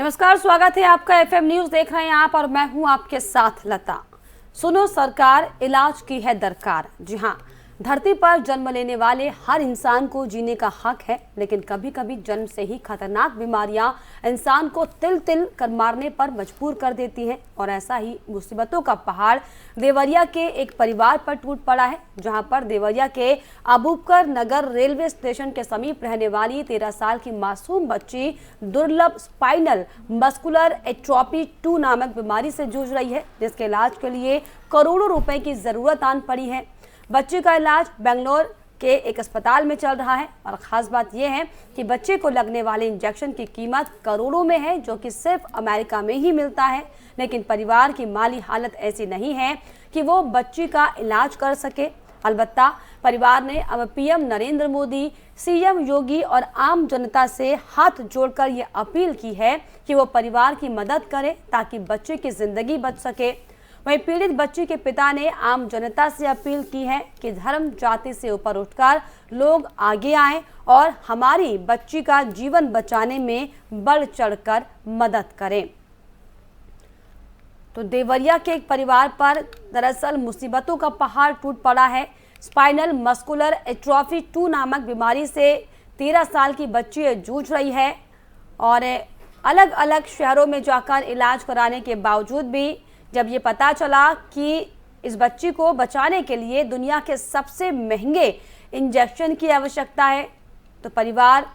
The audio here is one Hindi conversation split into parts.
नमस्कार, स्वागत है आपका एफएम न्यूज देख रहे हैं आप और मैं हूं आपके साथ लता। सुनो सरकार, इलाज की है दरकार। जी हां, धरती पर जन्म लेने वाले हर इंसान को जीने का हक है, लेकिन कभी कभी जन्म से ही खतरनाक बीमारियां इंसान को तिल तिल कर मारने पर मजबूर कर देती हैं। और ऐसा ही मुसीबतों का पहाड़ देवरिया के एक परिवार पर टूट पड़ा है, जहां पर देवरिया के अबूबकर नगर रेलवे स्टेशन के समीप रहने वाली 13 साल की मासूम बच्ची दुर्लभ स्पाइनल मस्कुलर एट्रोफी 2 नामक बीमारी से जूझ रही है, जिसके इलाज के लिए करोड़ों रुपए की जरूरत आन पड़ी है। बच्चे का इलाज बेंगलोर के एक अस्पताल में चल रहा है और ख़ास बात यह है कि बच्चे को लगने वाले इंजेक्शन की कीमत करोड़ों में है, जो कि सिर्फ अमेरिका में ही मिलता है। लेकिन परिवार की माली हालत ऐसी नहीं है कि वो बच्ची का इलाज कर सके। अलबत्ता परिवार ने अब पीएम नरेंद्र मोदी, सीएम योगी और आम जनता से हाथ जोड़कर ये अपील की है कि वो परिवार की मदद करें ताकि बच्चे की जिंदगी बच सके। वहीं पीड़ित बच्ची के पिता ने आम जनता से अपील की है कि धर्म जाति से ऊपर उठकर लोग आगे आएं और हमारी बच्ची का जीवन बचाने में बढ़ चढ़कर मदद करें। तो देवरिया के एक परिवार पर दरअसल मुसीबतों का पहाड़ टूट पड़ा है। स्पाइनल मस्कुलर एट्रोफी 2 नामक बीमारी से 13 साल की बच्ची जूझ रही है और अलग अलग शहरों में जाकर इलाज कराने के बावजूद भी जब ये पता चला कि इस बच्ची को बचाने के लिए दुनिया के सबसे महंगे इंजेक्शन की आवश्यकता है, तो परिवार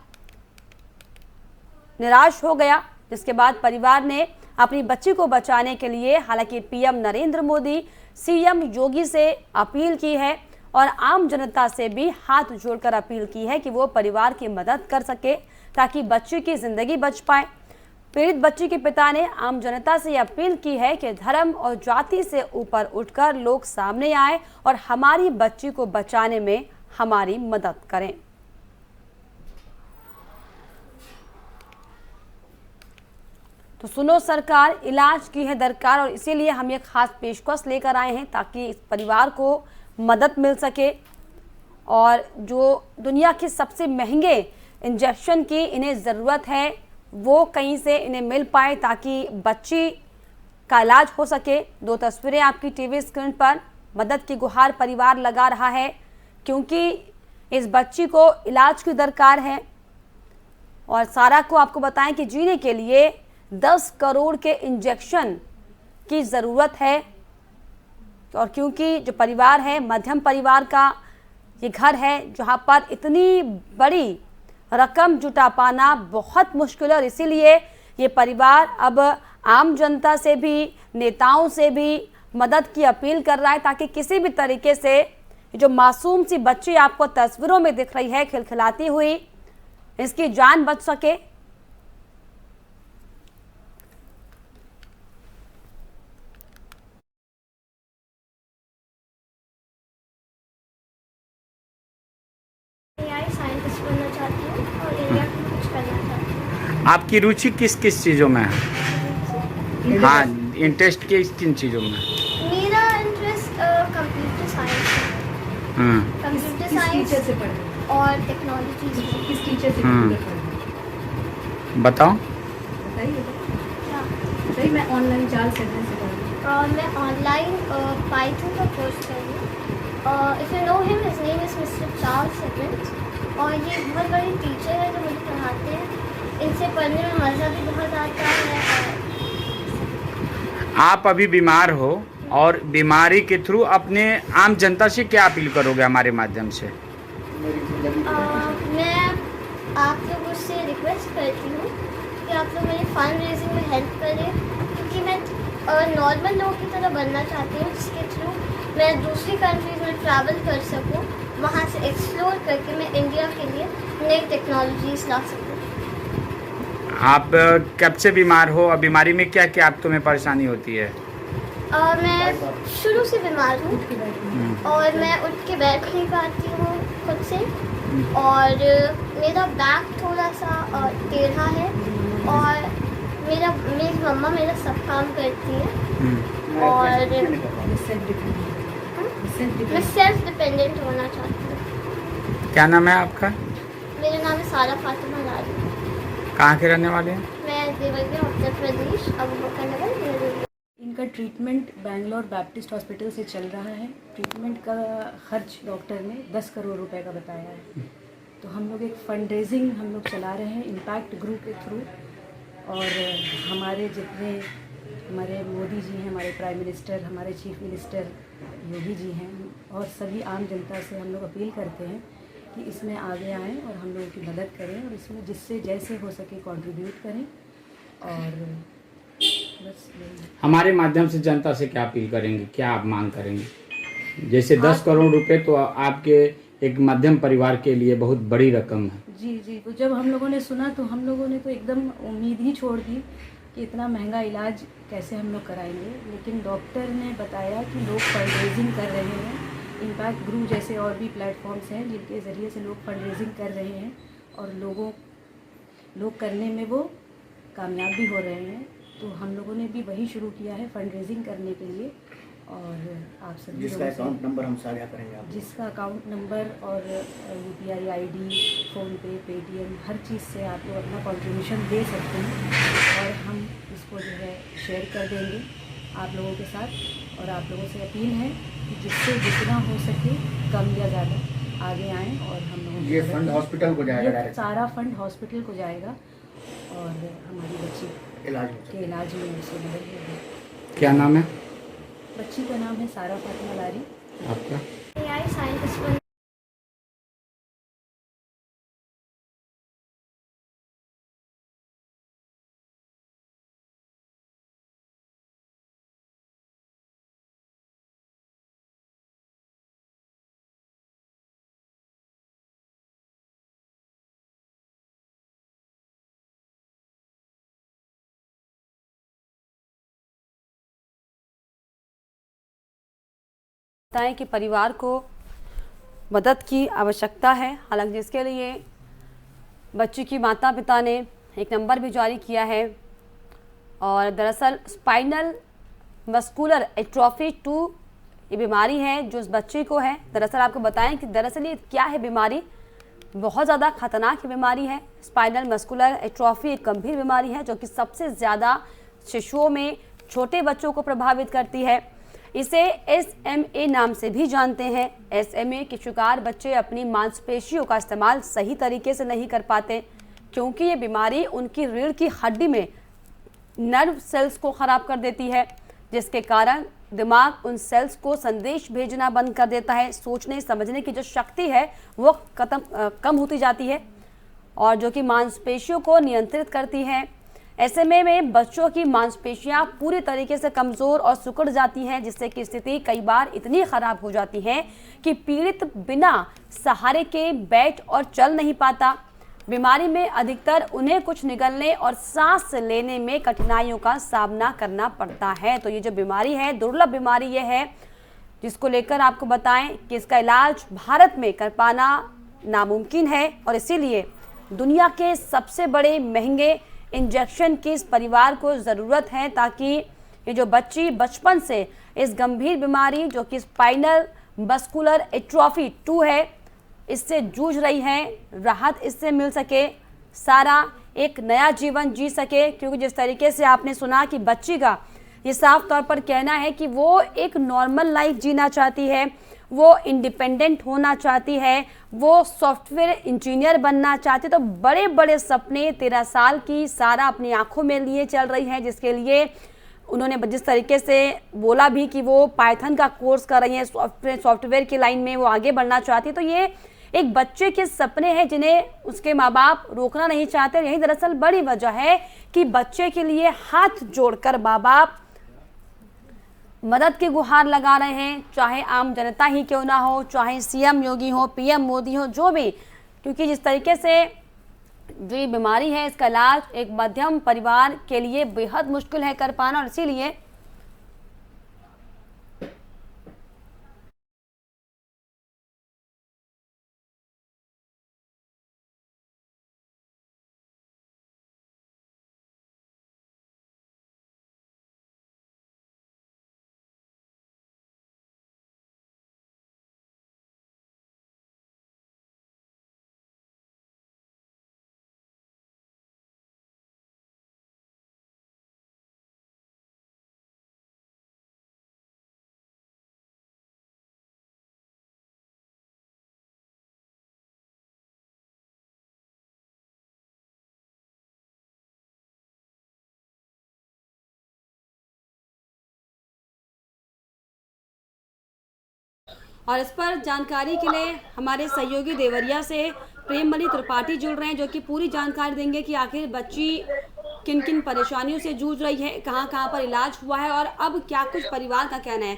निराश हो गया। जिसके बाद परिवार ने अपनी बच्ची को बचाने के लिए हालांकि पीएम नरेंद्र मोदी, सीएम योगी से अपील की है और आम जनता से भी हाथ जोड़कर अपील की है कि वो परिवार की मदद कर सके ताकि बच्ची की जिंदगी बच पाए। पीड़ित बच्ची के पिता ने आम जनता से अपील की है कि धर्म और जाति से ऊपर उठकर लोग सामने आए और हमारी बच्ची को बचाने में हमारी मदद करें। तो सुनो सरकार, इलाज की है दरकार और इसीलिए हम ये खास पेशकश लेकर आए हैं ताकि इस परिवार को मदद मिल सके और जो दुनिया के सबसे महंगे इंजेक्शन की इन्हें ज़रूरत है वो कहीं से इन्हें मिल पाए ताकि बच्ची का इलाज हो सके। 2 तस्वीरें आपकी टीवी स्क्रीन पर। मदद की गुहार परिवार लगा रहा है क्योंकि इस बच्ची को इलाज की दरकार है। और सारा को आपको बताएं कि जीने के लिए 10 करोड़ के इंजेक्शन की ज़रूरत है और क्योंकि जो परिवार है मध्यम परिवार का ये घर है जहाँ पर इतनी बड़ी रकम जुटा पाना बहुत मुश्किल है और इसीलिए ये परिवार अब आम जनता से भी, नेताओं से भी मदद की अपील कर रहा है ताकि किसी भी तरीके से जो मासूम सी बच्ची आपको तस्वीरों में दिख रही है खिलखिलाती हुई, इसकी जान बच सके। आपकी रुचि किस किस चीज़ों में है? हाँ, इंटरेस्ट किन चीज़ों में? मेरा इंटरेस्ट कंप्यूटर साइंस है। कंप्यूटर साइंस और टेक्नोलॉजी। किस टीचर से? बताओ। बताइए। मैं ऑनलाइन जाल से मैं ऑनलाइन पाइथन का कोर्स कर रही हूँ। If you know him, his name is mister Charles seventh और ये बहुत बड़े टीचर है जो मुझे पढ़ाते हैं। इनसे पढ़ने में मज़ा भी बहुत आता है। आप अभी बीमार हो और बीमारी के थ्रू अपने आम जनता से क्या अपील करोगे हमारे माध्यम से? मैं आप लोगों से रिक्वेस्ट करती हूँ कि आप लोग मेरी फंड रेजिंग में हेल्प करें क्योंकि मैं नॉर्मल लोगों की तरह बनना चाहती हूँ जिसके थ्रू मैं दूसरी कंट्रीज में ट्रैवल कर सकूँ, वहाँ से एक्सप्लोर करके मैं इंडिया के लिए नई टेक्नोलॉजीज ला सकूँ। आप कब से बीमार हो और बीमारी में क्या क्या आप तुम्हें परेशानी होती है? मैं शुरू से बीमार हूँ और मैं उठ के बैठ नहीं पाती हूँ खुद से और मेरा बैक थोड़ा सा टेढ़ा है और मेरी मम्मा मेरा सब काम करती है और मैं सेल्फ डिपेंडेंट होना चाहती हूँ। क्या नाम है आपका? मेरा नाम है सारा फातिमा लारी। कहाँ के रहने वाले हैं? मैं देवज्ञा उत्तर प्रदेश अबू बकर नगर देहरादून। इनका ट्रीटमेंट बैंगलोर बैप्टिस्ट हॉस्पिटल से चल रहा है। ट्रीटमेंट का खर्च डॉक्टर ने 10 करोड़ रुपए का बताया है। तो हम लोग एक फंड रेजिंग हम लोग चला रहे हैं इम्पैक्ट ग्रुप के थ्रू, और हमारे जितने हमारे मोदी जी हैं, हमारे प्राइम मिनिस्टर, हमारे चीफ मिनिस्टर योगी जी हैं, और सभी आम जनता से हम लोग अपील करते हैं कि इसमें आगे आएँ और हम लोगों की मदद करें, और इसमें जिससे जैसे हो सके कंट्रीब्यूट करें। और बस यही। हमारे माध्यम से जनता से क्या अपील करेंगे, क्या आप मांग करेंगे? जैसे 10 करोड़ रुपए तो आपके एक मध्यम परिवार के लिए बहुत बड़ी रकम है। जी, तो जब हम लोगों ने सुना तो हम लोगों ने तो एकदम उम्मीद ही छोड़ दी कि इतना महंगा इलाज कैसे हम लोग कराएंगे। लेकिन डॉक्टर ने बताया कि लोग फंड रेजिंग कर रहे हैं, इम्पैक्ट ग्रुप जैसे और भी प्लेटफॉर्म्स हैं जिनके ज़रिए से लोग फंड रेजिंग कर रहे हैं, और लोग करने में वो कामयाब भी हो रहे हैं। तो हम लोगों ने भी वही शुरू किया है फंड रेजिंग करने के लिए। और आप सभी जिसका अकाउंट नंबर हम साझा करेंगे आप, जिसका अकाउंट नंबर और UPI ID, फ़ोनपे, पेटीएम, हर चीज़ से आप लोग अपना कंट्रीब्यूशन दे सकते हैं, और हम इसको जो है शेयर कर देंगे आप लोगों के साथ। और आप लोगों से अपील है कि जिससे जितना हो सके कम या ज़्यादा आगे आएँ, और हम लोगों ये फंड हॉस्पिटल को जाएगा ये डायरेक्ट, सारा फंड हॉस्पिटल को जाएगा, और हमारी बच्ची इलाज हो के सके। इलाज में उससे मदद होगी। क्या नाम है बच्ची का नाम है सारा फातिमा लारी। आपका? AI साइंस बताएं कि परिवार को मदद की आवश्यकता है। हालांकि जिसके लिए बच्ची की माता पिता ने एक नंबर भी जारी किया है, और दरअसल स्पाइनल मस्कुलर एट्रोफी 2 ये बीमारी है जो इस बच्चे को है। दरअसल आपको बताएं कि दरअसल ये क्या है बीमारी, बहुत ज़्यादा खतरनाक बीमारी है। स्पाइनल मस्कुलर एट्रोफी एक गंभीर बीमारी है जो कि सबसे ज़्यादा शिशुओं में, छोटे बच्चों को प्रभावित करती है। इसे SMA नाम से भी जानते हैं। SMA के शिकार बच्चे अपनी मांसपेशियों का इस्तेमाल सही तरीके से नहीं कर पाते, क्योंकि ये बीमारी उनकी रीढ़ की हड्डी में नर्व सेल्स को ख़राब कर देती है, जिसके कारण दिमाग उन सेल्स को संदेश भेजना बंद कर देता है। सोचने समझने की जो शक्ति है वो कम होती जाती है, और जो कि मांसपेशियों को नियंत्रित करती है। SMA में बच्चों की मांसपेशियां पूरी तरीके से कमज़ोर और सिकुड़ जाती हैं, जिससे कि स्थिति कई बार इतनी ख़राब हो जाती है कि पीड़ित बिना सहारे के बैठ और चल नहीं पाता। बीमारी में अधिकतर उन्हें कुछ निगलने और सांस लेने में कठिनाइयों का सामना करना पड़ता है। तो ये जो बीमारी है, दुर्लभ बीमारी ये है, जिसको लेकर आपको बताएं कि इसका इलाज भारत में कर पाना नामुमकिन है, और इसीलिए दुनिया के सबसे बड़े महंगे इंजेक्शन की इस परिवार को ज़रूरत है, ताकि ये जो बच्ची बचपन से इस गंभीर बीमारी जो कि स्पाइनल मस्कुलर एट्रोफी 2 है, इससे जूझ रही है, राहत इससे मिल सके, सारा एक नया जीवन जी सके। क्योंकि जिस तरीके से आपने सुना कि बच्ची का ये साफ तौर पर कहना है कि वो एक नॉर्मल लाइफ जीना चाहती है, वो इंडिपेंडेंट होना चाहती है, वो सॉफ्टवेयर इंजीनियर बनना चाहती है। तो बड़े बड़े सपने 13 साल की सारा अपनी आंखों में लिए चल रही है, जिसके लिए उन्होंने जिस तरीके से बोला भी कि वो पाइथन का कोर्स कर रही हैं, सॉफ्टवेयर की लाइन में वो आगे बढ़ना चाहती है। तो ये एक बच्चे के सपने हैं जिन्हें उसके माँ बाप रोकना नहीं चाहते। यही दरअसल बड़ी वजह है कि बच्चे के लिए हाथ जोड़कर माँ बाप मदद की गुहार लगा रहे हैं, चाहे आम जनता ही क्यों ना हो, चाहे CM योगी हो, PM मोदी हो, जो भी। क्योंकि जिस तरीके से जो ये बीमारी है, इसका इलाज एक मध्यम परिवार के लिए बेहद मुश्किल है कर पाना, और इसीलिए और इस पर जानकारी के लिए हमारे सहयोगी देवरिया से प्रेममणि त्रिपाठी जुड़ रहे हैं, जो कि पूरी जानकारी देंगे कि आखिर बच्ची किन किन परेशानियों से जूझ रही है, कहाँ कहाँ पर इलाज हुआ है और अब क्या कुछ परिवार का कहना है।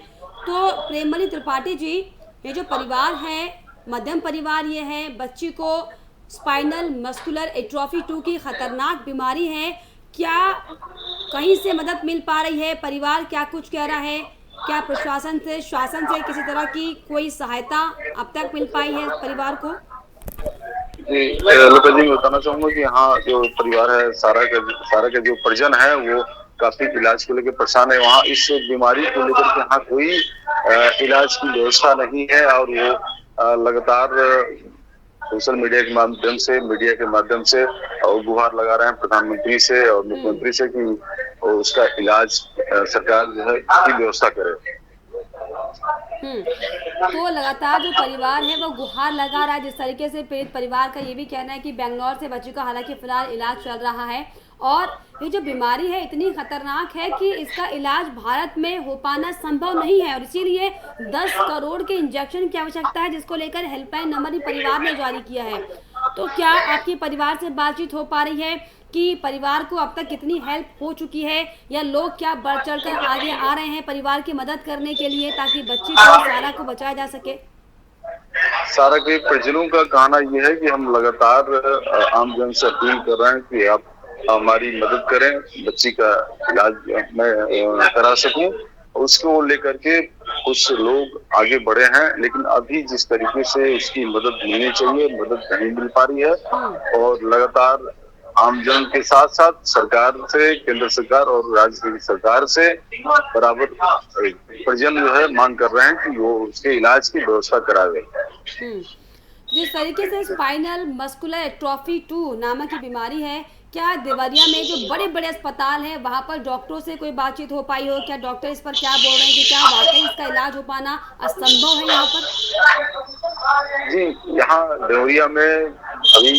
तो प्रेममणि त्रिपाठी जी, ये जो परिवार है, मध्यम परिवार ये है, बच्ची को स्पाइनल मस्कुलर एट्रोफी 2 की खतरनाक बीमारी है, क्या कहीं से मदद मिल पा रही है? परिवार क्या कुछ कह रहा है? क्या प्रशासन से, शासन से किसी तरह की कोई सहायता अब तक मिल पाई है परिवार को? जी लता जी, मैं बताना चाहूंगा कि यहाँ जो परिवार है, सारा का जो परिजन है वो काफी इलाज को लेकर परेशान है। वहाँ इस बीमारी को लेकर के यहाँ कोई इलाज की व्यवस्था नहीं है और वो लगातार सोशल मीडिया के माध्यम से, मीडिया के माध्यम से गुहार लगा रहे हैं प्रधानमंत्री से और मुख्यमंत्री से कि उसका इलाज सरकार जो है की व्यवस्था करे। तो लगातार जो परिवार है वो गुहार लगा रहा है। जिस तरीके से पीड़ित परिवार का ये भी कहना है कि बेंगलोर से बच्ची का हालांकि फिलहाल इलाज चल रहा है और ये जो बीमारी है इतनी खतरनाक है कि इसका इलाज भारत में हो पाना संभव नहीं है और इसीलिए 10 करोड़ के इंजेक्शन की आवश्यकता है, जिसको लेकर हेल्पलाइन नंबर ही परिवार ने जारी किया है। तो क्या आपकी परिवार से बातचीत हो पा रही है कि परिवार को अब तक कितनी हेल्प हो चुकी है, या लोग क्या बढ़ चढ़ कर आगे आ रहे हैं परिवार की मदद करने के लिए ताकि बच्ची को, सारा को बचाया जा सके? सारा के परिजनों का कहना यह है कि हम लगातार आम जन से अपील कर रहे हैं कि आप हमारी मदद करें, बच्ची का इलाज मैं करा सकूं। उसको लेकर के कुछ लोग आगे बढ़े हैं, लेकिन अभी जिस तरीके से उसकी मदद मिलनी चाहिए, मदद नहीं मिल पा रही है और लगातार आमजन के साथ साथ सरकार से, केंद्र सरकार और राज्य की सरकार से बराबर परिजन जो है मांग कर रहे हैं कि वो उसके इलाज की व्यवस्था करावे। जिस तरीके से स्पाइनल मस्कुलर एट्रोफी 2 नामक की बीमारी है, क्या देवरिया में जो बड़े बड़े अस्पताल हैं वहां पर डॉक्टरों से कोई बातचीत हो पाई हो? क्या डॉक्टर इस पर क्या बोल रहे हैं कि क्या वाकई इसका इलाज हो पाना असंभव है यहाँ पर? जी, यहाँ देवरिया में अभी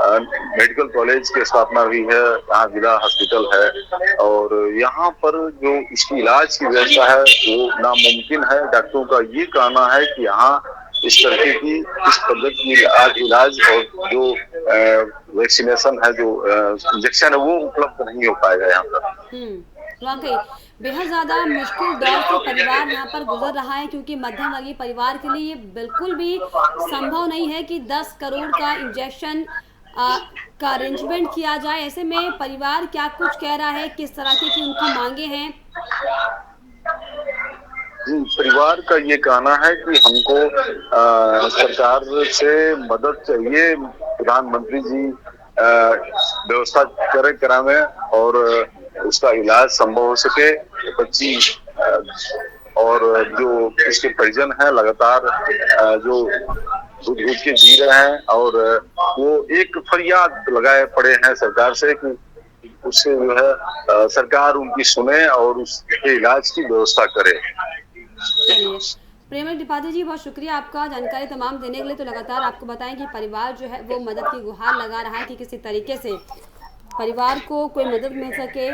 मेडिकल कॉलेज की स्थापना हुई है, यहाँ जिला हॉस्पिटल है और यहाँ पर जो इसकी इलाज की व्यवस्था है वो नामुमकिन है। डॉक्टरों का ये कहना है कि यहाँ इस तरीके की, इस पद्धति की इलाज और जो वैक्सीनेशन है, जो इंजेक्शन है वो उपलब्ध नहीं हो पाएगा यहाँ पर। वाकई बेहद ज्यादा मुश्किल दौर से परिवार यहाँ पर गुजर रहा है, क्योंकि मध्यम वर्गीय परिवार के लिए ये बिल्कुल भी संभव नहीं है कि 10 करोड़ का इंजेक्शन का अरेंजमेंट किया जाए। ऐसे में परिवार क्या कुछ कह रहा है, किस तरह की उनकी मांगे हैं? परिवार का ये कहना है कि हमको सरकार से मदद चाहिए, प्रधानमंत्री जी व्यवस्था करावे और उसका इलाज संभव हो सके। बच्ची और जो इसके परिजन हैं लगातार जो दूध के जी रहे हैं और वो एक फरियाद लगाए पड़े हैं सरकार से कि उससे जो है सरकार उनकी सुने और उसके इलाज की व्यवस्था करे। प्रेममणि त्रिपाठी जी, बहुत शुक्रिया आपका जानकारी तमाम देने के लिए। तो लगातार आपको बताएं कि परिवार जो है वो मदद की गुहार लगा रहा है कि किसी तरीके से परिवार को कोई मदद मिल सके,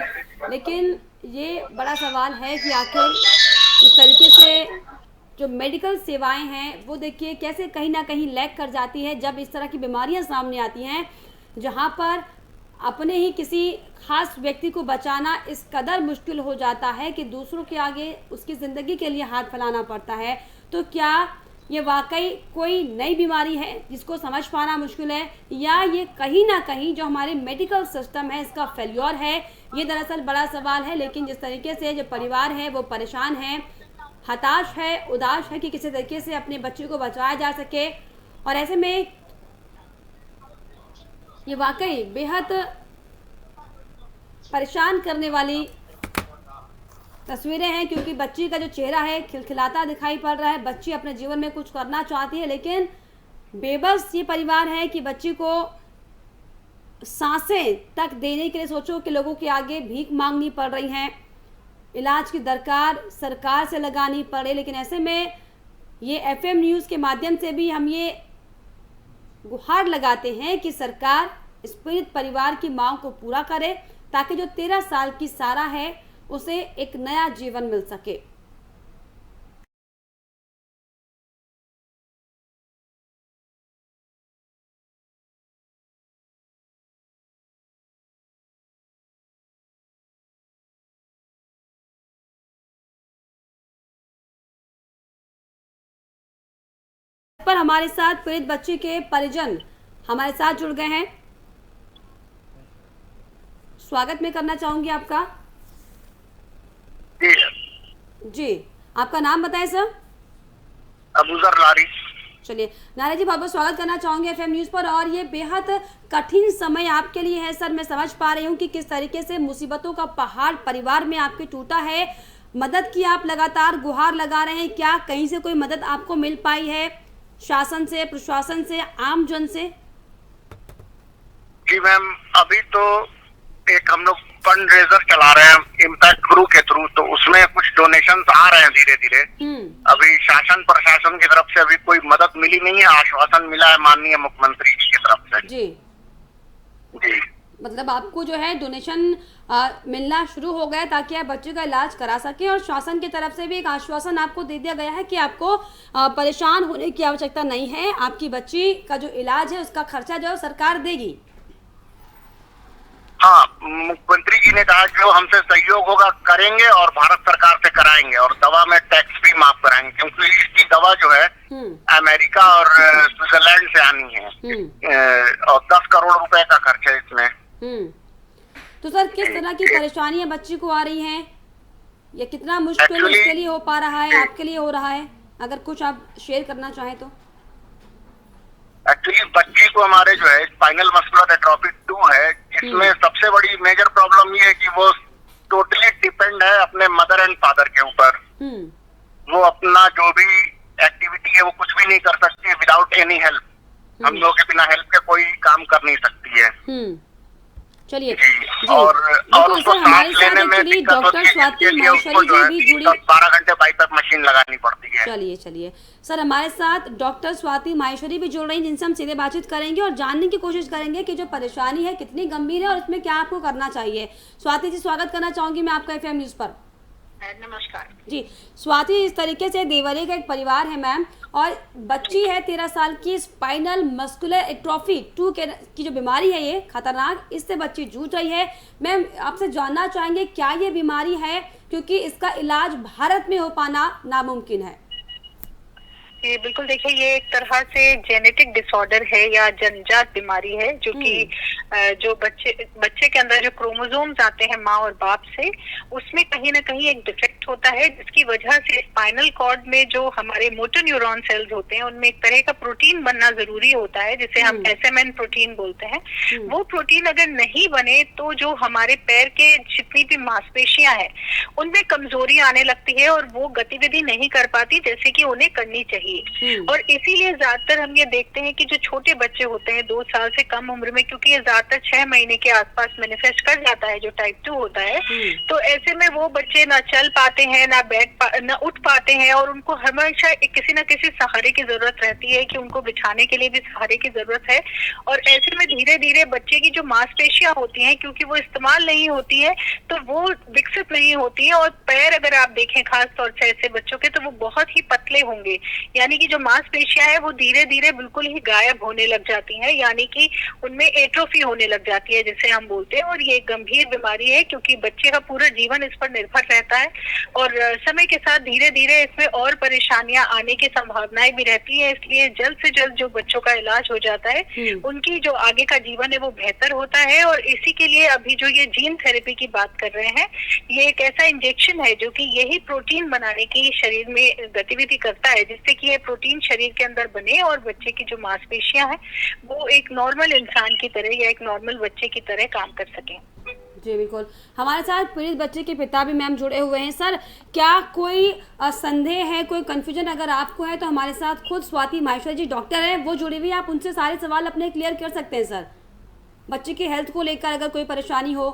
लेकिन ये बड़ा सवाल है कि आखिर इस तरीके से जो मेडिकल सेवाएं हैं वो देखिए कैसे कहीं ना कहीं लैग कर जाती है जब इस तरह की बीमारियां सामने आती हैं, जहां पर अपने ही किसी खास व्यक्ति को बचाना इस कदर मुश्किल हो जाता है कि दूसरों के आगे उसकी ज़िंदगी के लिए हाथ फैलाना पड़ता है। तो क्या ये वाकई कोई नई बीमारी है जिसको समझ पाना मुश्किल है, या ये कहीं ना कहीं जो हमारे मेडिकल सिस्टम है इसका फेल्योर है? ये दरअसल बड़ा सवाल है। लेकिन जिस तरीके से जो परिवार है वो परेशान है, हताश है, उदास है कि किसी तरीके से अपने बच्चे को बचाया जा सके, और ऐसे में ये वाकई बेहद परेशान करने वाली तस्वीरें हैं, क्योंकि बच्ची का जो चेहरा है खिलखिलाता दिखाई पड़ रहा है। बच्ची अपने जीवन में कुछ करना चाहती है, लेकिन बेबस ये परिवार है कि बच्ची को सांसें तक देने के लिए सोचो कि लोगों के आगे भीख मांगनी पड़ रही हैं, इलाज की दरकार सरकार से लगानी पड़े। लेकिन ऐसे में ये एफएम न्यूज़ के माध्यम से भी हम ये गुहार लगाते हैं कि सरकार इस पीड़ित परिवार की मांग को पूरा करे, ताकि जो 13 साल की सारा है उसे एक नया जीवन मिल सके। पर हमारे साथ पीड़ित बच्ची के परिजन हमारे साथ जुड़ गए हैं। स्वागत मैं करना चाहूंगी आपका। जी, आपका नाम बताएं सर। अबूजर लारी। चलिए नारे जी, बहुत बहुत स्वागत करना चाहूंगी एफएम न्यूज पर। और ये बेहद कठिन समय आपके लिए है सर। मैं समझ पा रही हूँ कि किस तरीके से मुसीबतों का पहाड़ परिवार में आपके टूटा है। मदद की आप लगातार गुहार लगा रहे हैं, क्या कहीं से कोई मदद आपको मिल पाई है, शासन से, प्रशासन से, आम जन से? जी मैम, अभी तो एक हम लोग फंड रेजर चला रहे हैं इम्पैक्ट ग्रुप के थ्रू, तो उसमें कुछ डोनेशन आ रहे हैं धीरे धीरे। अभी शासन प्रशासन की तरफ से अभी कोई मदद मिली नहीं है। आश्वासन मिला है माननीय मुख्यमंत्री जी की तरफ से। जी जी, मतलब आपको जो है डोनेशन मिलना शुरू हो गया ताकि आप बच्चे का इलाज करा सकें, और शासन की तरफ से भी एक आश्वासन आपको दे दिया गया है कि आपको परेशान होने की आवश्यकता नहीं है। आपकी बच्ची का जो इलाज है उसका खर्चा जो है सरकार देगी। हाँ, मुख्यमंत्री जी ने कहा जो हमसे सहयोग होगा करेंगे और भारत सरकार से कराएंगे, और दवा में टैक्स भी माफ कराएंगे, क्योंकि इसकी दवा जो है अमेरिका और स्विट्जरलैंड से आनी है और 10 करोड़ रुपए का खर्च है इसमें। तो सर किस तरह की परेशानियां बच्ची को आ रही हैं, या कितना मुश्किल उसके लिए हो पा रहा है, आपके लिए हो रहा है? अगर कुछ आप शेयर करना चाहें तो। एक्चुअली बच्ची को हमारे जो है स्पाइनल मस्कुलर एट्रोफी 2 है, जिसमें सबसे बड़ी मेजर प्रॉब्लम ये है कि वो टोटली डिपेंड है अपने मदर एंड फादर के ऊपर। वो अपना जो भी एक्टिविटी है वो कुछ भी नहीं कर सकती है विदाउट एनी हेल्प। हम लोग के बिना हेल्प के कोई काम कर नहीं सकती है। चलिए और उसको सांस लेने में दिक्कत होती है, इसके लिए उसको जो है 10-12 घंटे बाईपास मशीन लगानी पड़ती है। चलिए सर, हमारे साथ डॉक्टर स्वाति माहेश्वरी भी जुड़ रही हैं, जिनसे हम सीधे बातचीत करेंगे और जानने की कोशिश करेंगे कि जो परेशानी है कितनी गंभीर है और इसमें क्या आपको करना चाहिए। स्वाति जी, स्वागत करना चाहूंगी मैं आपका एफएम न्यूज पर। नमस्कार जी स्वाति, इस तरीके से देवरी का एक परिवार है मैम, और बच्ची है 13 साल की, स्पाइनल मस्कुलर एट्रोफी 2 की जो बीमारी है, ये खतरनाक, इससे बच्ची जूझ रही है। मैम आपसे जानना चाहेंगे क्या ये बीमारी है, क्योंकि इसका इलाज भारत में हो पाना नामुमकिन है। ये बिल्कुल देखिए, ये एक तरह से जेनेटिक डिसऑर्डर है या जन्मजात बीमारी है, जो कि जो बच्चे के अंदर जो क्रोमोसोम्स आते हैं माँ और बाप से, उसमें कहीं ना कहीं एक डिफेक्ट होता है, जिसकी वजह से स्पाइनल कॉर्ड में जो हमारे मोटर न्यूरॉन सेल्स होते हैं उनमें एक तरह का प्रोटीन बनना जरूरी होता है, जिसे हम SMN प्रोटीन बोलते हैं। वो प्रोटीन अगर नहीं बने तो जो हमारे पैर के जितनी भी मांसपेशियां हैं उनमें कमजोरी आने लगती है और वो गतिविधि नहीं कर पाती जैसे कि उन्हें करनी चाहिए। और इसीलिए ज्यादातर हम ये देखते हैं कि जो छोटे बच्चे होते हैं 2 साल से कम उम्र में, क्योंकि ये ज्यादातर 6 महीने के आसपास मैनिफेस्ट कर जाता है जो टाइप 2 होता है, तो ऐसे में वो बच्चे ना चल पाते हैं, ना उठ पाते हैं, और उनको हमेशा किसी न किसी सहारे की जरूरत रहती है कि उनको बिछाने के लिए भी सहारे की जरूरत है। और ऐसे में धीरे धीरे बच्चे की जो मांसपेशियां होती हैं, क्योंकि वो इस्तेमाल नहीं होती है तो वो विकसित नहीं होती है, और पैर अगर आप देखें खास तौर से ऐसे बच्चों के, तो वो बहुत ही पतले होंगे, यानी कि जो मांसपेशियां है वो धीरे धीरे बिल्कुल ही गायब होने लग जाती हैं, यानी कि उनमें एट्रोफी होने लग जाती है जिसे हम बोलते हैं। और ये गंभीर बीमारी है, क्योंकि बच्चे का पूरा जीवन इस पर निर्भर रहता है, और समय के साथ धीरे धीरे इसमें और परेशानियां आने की संभावनाएं भी रहती है। इसलिए जल्द से जल्द जो बच्चों का इलाज हो जाता है उनकी जो आगे का जीवन है वो बेहतर होता है। और इसी के लिए अभी जो ये जीन थेरेपी की बात कर रहे हैं, ये एक ऐसा इंजेक्शन है जो कि यही प्रोटीन बनाने की शरीर में गतिविधि करता है, जिससे कि ये प्रोटीन शरीर के अंदर बने और बच्चे की जो मांसपेशियां हैं वो एक नॉर्मल इंसान की तरह या एक नॉर्मल बच्चे की तरह काम कर सकें। जी बिल्कुल, हमारे साथ पीड़ित बच्चे के पिता भी मैम जुड़े हुए हैं। सर, क्या कोई संदेह है, कोई कंफ्यूजन अगर आपको है तो हमारे साथ खुद स्वाति माहेश्वरी जी डॉक्टर हैं, वो जुड़े हुए हैं, आप उनसे सारे सवाल अपने क्लियर कर सकते हैं। सर, बच्चे की हेल्थ को लेकर अगर कोई परेशानी हो।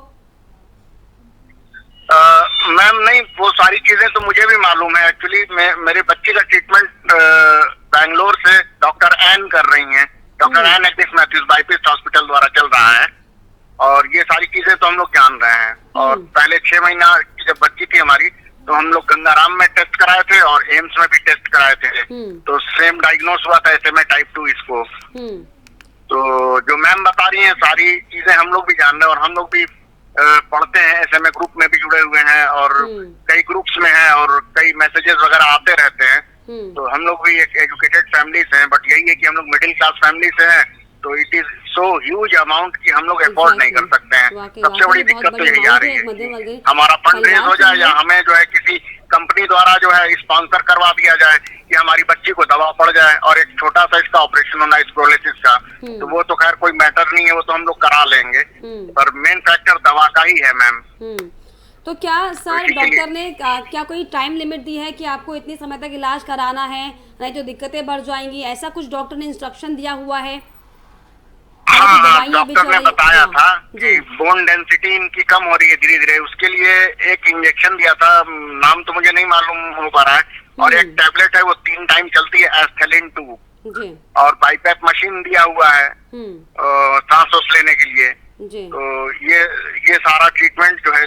मैम नहीं, वो सारी चीजें तो मुझे भी मालूम है। एक्चुअली मेरे बच्चे का ट्रीटमेंट बैंगलोर से डॉक्टर एन कर रही हैं, doctor Ann Agnes Mathews Baptist hospital द्वारा चल रहा है, और ये सारी चीजें तो हम लोग जान रहे हैं। और पहले 6 महीना की जब बच्ची थी हमारी, तो हम लोग गंगाराम में टेस्ट कराए थे और एम्स में भी टेस्ट कराए थे, तो सेम डायग्नोस हुआ था SMA टाइप 2 इसको। तो जो मैम बता रही हैं सारी चीजें हम लोग भी जान रहे हैं, और हम लोग भी पढ़ते हैं, SMA ग्रुप में भी जुड़े हुए हैं और कई ग्रुप्स में हैं और कई मैसेजेस वगैरह आते रहते हैं। तो हम लोग भी एक एजुकेटेड फैमिली से हैं, बट यही है कि हम लोग मिडिल क्लास फैमिली से हैं, तो it is so huge amount कि हम लोग अफोर्ड नहीं कर सकते हैं। सबसे बड़ी दिक्कत तो यही आ रही है कि हमारा फंड रेज हो जाए या हमें जो है किसी कंपनी द्वारा जो है स्पॉन्सर करवा दिया जाए कि हमारी बच्ची को दवा पड़ जाए और एक छोटा सा इसका ऑपरेशन होना इस प्रोलिसिस का, तो वो तो खैर कोई मैटर नहीं है, वो तो हम लोग करा लेंगे, पर मेन फैक्टर दवा का ही है मैम। तो क्या सर डॉक्टर ने क्या कोई टाइम लिमिट दी है कि आपको इतने समय तक इलाज कराना है, नहीं तो दिक्कतें बढ़ जाएंगी, ऐसा कुछ डॉक्टर ने इंस्ट्रक्शन दिया हुआ है? हाँ, डॉक्टर ने बताया था कि बोन डेंसिटी इनकी कम हो रही है धीरे धीरे, उसके लिए एक इंजेक्शन दिया था, नाम तो मुझे नहीं मालूम हो पा रहा है, और एक टैबलेट है वो 3 टाइम चलती है, एस्थेलिन 2, और बाईपैप मशीन दिया हुआ है सांस लेने के लिए। तो ये सारा ट्रीटमेंट जो है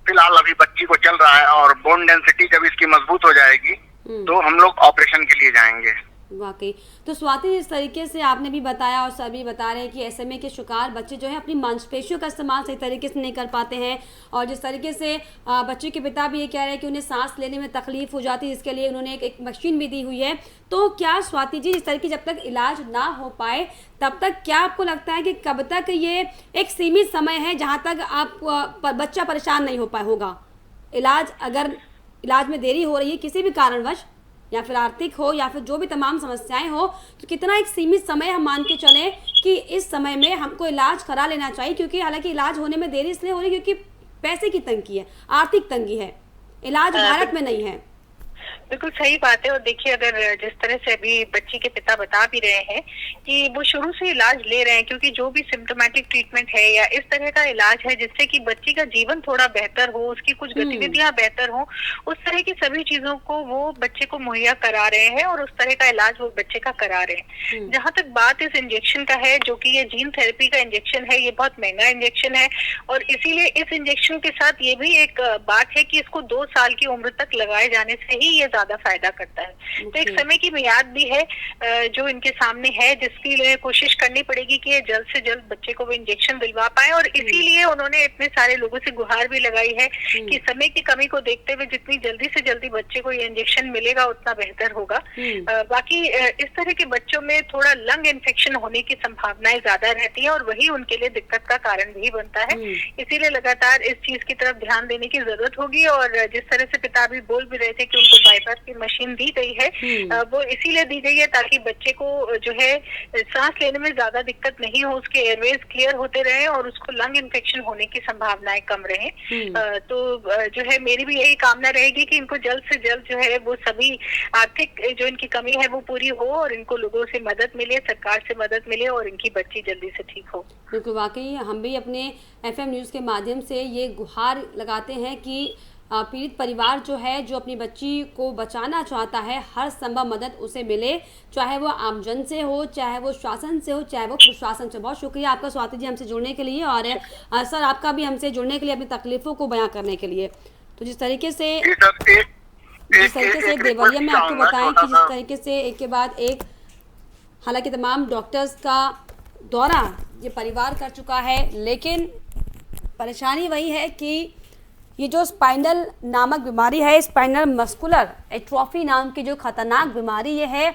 फिलहाल अभी बच्ची को चल रहा है, और बोन डेंसिटी जब इसकी मजबूत हो जाएगी तो हम लोग ऑपरेशन के लिए जाएंगे। वाकई। तो स्वाति, जिस तरीके से आपने भी बताया और सभी बता रहे हैं कि SMA के शिकार बच्चे जो है अपनी मांसपेशियों का इस्तेमाल सही तरीके से नहीं कर पाते हैं, और जिस तरीके से बच्चे के पिता भी ये कह रहे हैं कि उन्हें सांस लेने में तकलीफ हो जाती है, जिसके लिए उन्होंने एक मशीन भी दी हुई है। तो क्या स्वाति जी, इस तरीके जब तक इलाज ना हो पाए तब तक क्या आपको लगता है कि कब तक ये एक सीमित समय है जहाँ तक आप बच्चा परेशान नहीं हो पाए होगा? अगर इलाज में देरी हो रही है किसी भी कारणवश, या फिर आर्थिक हो या फिर जो भी तमाम समस्याएं हो, तो कितना एक सीमित समय हम मान के चलें कि इस समय में हमको इलाज करा लेना चाहिए? क्योंकि हालांकि इलाज होने में देरी इसलिए हो रही है क्योंकि पैसे की तंगी है, आर्थिक तंगी है, इलाज भारत में नहीं है। बिल्कुल सही बात है। और देखिए, अगर जिस तरह से अभी बच्ची के पिता बता भी रहे हैं कि वो शुरू से इलाज ले रहे हैं, क्योंकि जो भी सिम्टोमेटिक ट्रीटमेंट है या इस तरह का इलाज है जिससे कि बच्ची का जीवन थोड़ा बेहतर हो, उसकी कुछ गतिविधियां बेहतर हो, उस तरह की सभी चीजों को वो बच्चे को मुहैया करा रहे हैं और उस तरह का इलाज वो बच्चे का करा रहे हैं। जहाँ तक बात इस इंजेक्शन का है, जो कि ये जीन थेरेपी का इंजेक्शन है, ये बहुत महंगा इंजेक्शन है, और इसीलिए इस इंजेक्शन के साथ ये भी एक बात है कि इसको 2 साल की उम्र तक लगाए जाने से ही ये ज्यादा फायदा करता है। तो एक समय की मियाद भी है जो इनके सामने है, जिसके लिए कोशिश करनी पड़ेगी कि ये जल्द से जल्द बच्चे को वो इंजेक्शन दिलवा पाए, और इसीलिए उन्होंने इतने सारे लोगों से गुहार भी लगाई है कि समय की कमी को देखते हुए जितनी जल्दी से जल्दी बच्चे को ये इंजेक्शन मिलेगा उतना बेहतर होगा। बाकी इस तरह के बच्चों में थोड़ा लंग इन्फेक्शन होने की संभावनाएं ज्यादा रहती है और वही उनके लिए दिक्कत का कारण भी बनता है। इसीलिए लगातार इस चीज की तरफ ध्यान देने की जरूरत होगी, और जिस तरह से पिता भी बोल भी रहे थे कि उनको बाईपास की मशीन दी गई है, वो इसीलिए दी गई है ताकि बच्चे को जो है सांस लेने में ज्यादा दिक्कत नहीं हो, उसके एयरवेज क्लियर होते रहे और उसको लंग इन्फेक्शन होने की संभावनाएं कम रहे। तो जो है मेरी भी यही कामना रहेगी कि इनको जल्द से जल्द जो है वो सभी आर्थिक जो इनकी कमी है वो पूरी हो, और इनको लोगों से मदद मिले, सरकार से मदद मिले, और इनकी बच्ची जल्दी से ठीक हो। बिल्कुल, वाकई हम भी अपने FM न्यूज़ के माध्यम से ये गुहार लगाते हैं कि पीड़ित परिवार जो है, जो अपनी बच्ची को बचाना चाहता है, हर संभव मदद उसे मिले, चाहे वो आमजन से हो, चाहे वो शासन से हो, चाहे वो प्रशासन से। बहुत शुक्रिया आपका स्वाति जी हमसे जुड़ने के लिए, और सर आपका भी हमसे जुड़ने के लिए, अपनी तकलीफों को बयां करने के लिए। तो जिस तरीके से देवरिया में आपको बताएं कि जिस तरीके से एक के बाद एक हालांकि तमाम डॉक्टर्स का दौरा ये परिवार कर चुका है, लेकिन परेशानी वही है कि ये जो स्पाइनल नामक बीमारी है, स्पाइनल मस्कुलर एट्रोफी नाम की जो खतरनाक बीमारी ये है,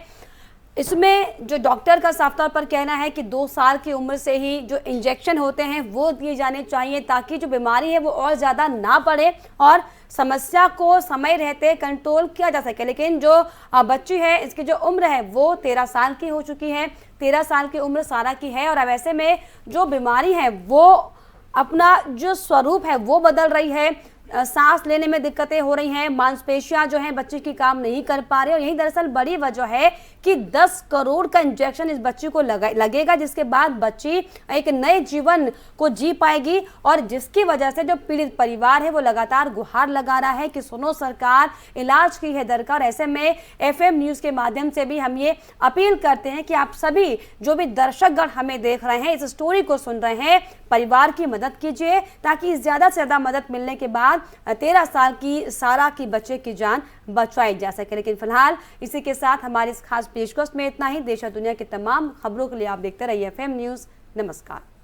इसमें जो डॉक्टर का साफ तौर पर कहना है कि 2 साल की उम्र से ही जो इंजेक्शन होते हैं वो दिए जाने चाहिए, ताकि जो बीमारी है वो और ज़्यादा ना बढ़े और समस्या को समय रहते कंट्रोल किया जा सके। लेकिन जो बच्ची है, इसकी जो उम्र है वो 13 साल की हो चुकी है, 13 साल की उम्र सारा की है, और अब ऐसे में जो बीमारी है वो अपना जो स्वरूप है वो बदल रही है, सांस लेने में दिक्कतें हो रही हैं, मांसपेशियां जो हैं बच्चे की काम नहीं कर पा रहे, और यही दरअसल बड़ी वजह है कि 10 करोड़ का इंजेक्शन इस बच्ची को लगेगा, जिसके बाद बच्ची एक नए जीवन को जी पाएगी, और जिसकी वजह से जो पीड़ित परिवार है वो लगातार गुहार लगा रहा है कि सुनो सरकार, इलाज की है दरकार। ऐसे में FM न्यूज़ के माध्यम से भी हम ये अपील करते हैं कि आप सभी जो भी दर्शकगण हमें देख रहे हैं, इस स्टोरी को सुन रहे हैं, परिवार की मदद कीजिए, ताकि ज़्यादा से ज़्यादा मदद मिलने के बाद 13 साल की सारा की बच्चे की जान बचाई जा सके। लेकिन फिलहाल इसी के साथ हमारी इस खास पेशकश में इतना ही। देश और दुनिया की तमाम खबरों के लिए आप देखते रहिए FM न्यूज़। नमस्कार।